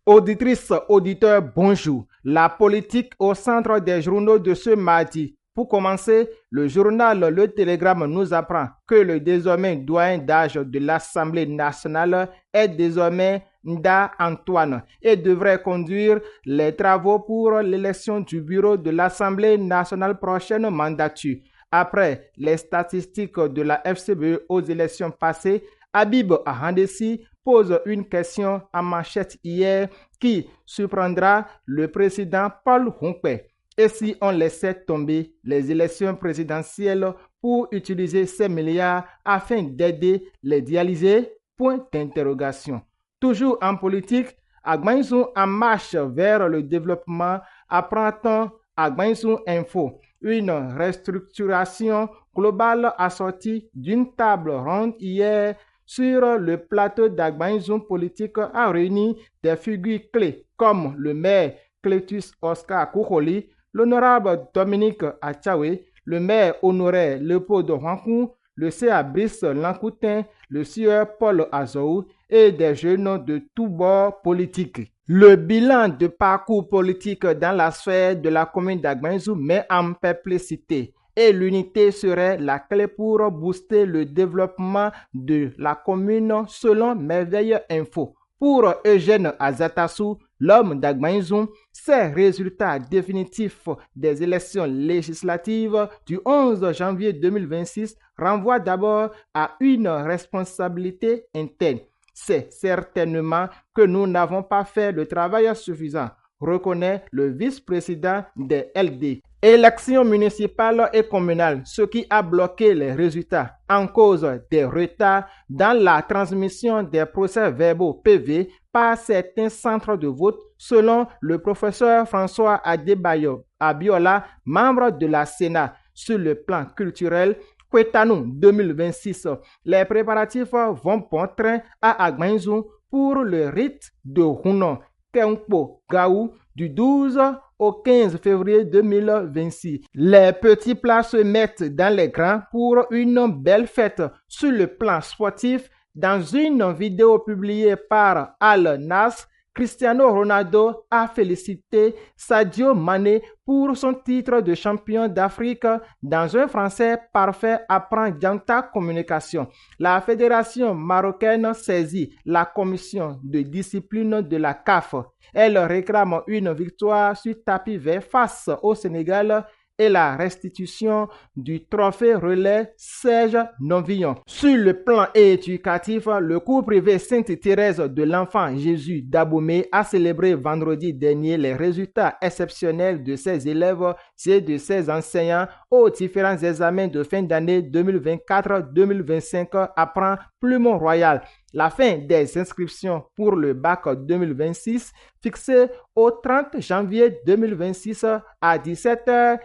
Auditrices, auditeurs, bonjour. La politique au centre des journaux de ce mardi. Pour commencer, le journal Le Télégramme nous apprend que le désormais doyen d'âge de l'Assemblée nationale est désormais Nda Antoine et devrait conduire les travaux pour l'élection du bureau de l'Assemblée nationale prochaine mandature. Après les statistiques de la FCBE aux élections passées, Habib Ahandessi pose une question en manchette hier qui surprendra le président Paul Hongpei. Et si on laissait tomber les élections présidentielles pour utiliser ces milliards afin d'aider les dialysés? Point d'interrogation. Toujours en politique, Agbanzoum en marche vers le développement, apprend-on Agbanzoum Info. Une restructuration globale assortie d'une table ronde hier sur le plateau d'Agbanzoum politique a réuni des figures clés comme le maire Clétus Oscar Koukholi, l'honorable Dominique Atchawe, le maire honoraire Léopold Rankou, le CA Brice Lancoutin, le sieur Paul Azou et des jeunes de tous bords politiques. Le bilan de parcours politique dans la sphère de la commune d'Agbanzoum met en perplexité et l'unité serait la clé pour booster le développement de la commune selon Merveille Info. Pour Eugène Azatassou, l'homme d'Agbanzoum, ces résultats définitifs des élections législatives du 11 janvier 2026 renvoient d'abord à une responsabilité interne. C'est certainement que nous n'avons pas fait le travail suffisant, reconnaît le vice-président des LD. Élections municipales et communales, ce qui a bloqué les résultats en cause des retards dans la transmission des procès-verbaux PV par certains centres de vote, selon le professeur François Adebayo Abiola, membre de la Sénat. Sur le plan culturel, Kwetano 2026, les préparatifs vont bon train à Agbanzoum pour le rite de Rounon Kempo Gaou du 12 au 15 février 2026. Les petits plats se mettent dans les grands pour une belle fête. Sur le plan sportif, dans une vidéo publiée par Al Nas, Cristiano Ronaldo a félicité Sadio Mané pour son titre de champion d'Afrique dans un français parfait, apprend Dianta Communication. La fédération marocaine saisit la commission de discipline de la CAF. Elle réclame une victoire sur tapis vert face au Sénégal et la restitution du trophée relais Serge Novillon. Sur le plan éducatif, le cours privé Sainte-Thérèse de l'Enfant Jésus d'Abomey a célébré vendredi dernier les résultats exceptionnels de ses élèves et de ses enseignants aux différents examens de fin d'année 2024-2025, apprend Plumon Royal. La fin des inscriptions pour le bac 2026, fixée au 30 janvier 2026 à 17h30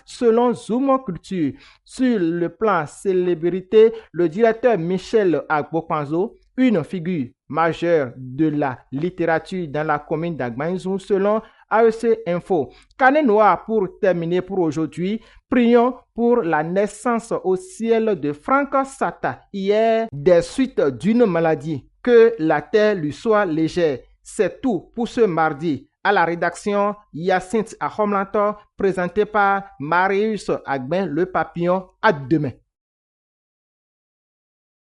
selon Zoom Culture. Sur le plan célébrité, le directeur Michel Agbopanzo, une figure majeure de la littérature dans la commune d'Agbanzoum selon AEC Info. Carnet noir pour terminer pour aujourd'hui. Prions pour la naissance au ciel de Franck Sata hier des suites d'une maladie. Que la terre lui soit légère. C'est tout pour ce mardi. À la rédaction, Hyacinthe Ahomlantor, présenté par Marius Agben Le Papillon. À demain.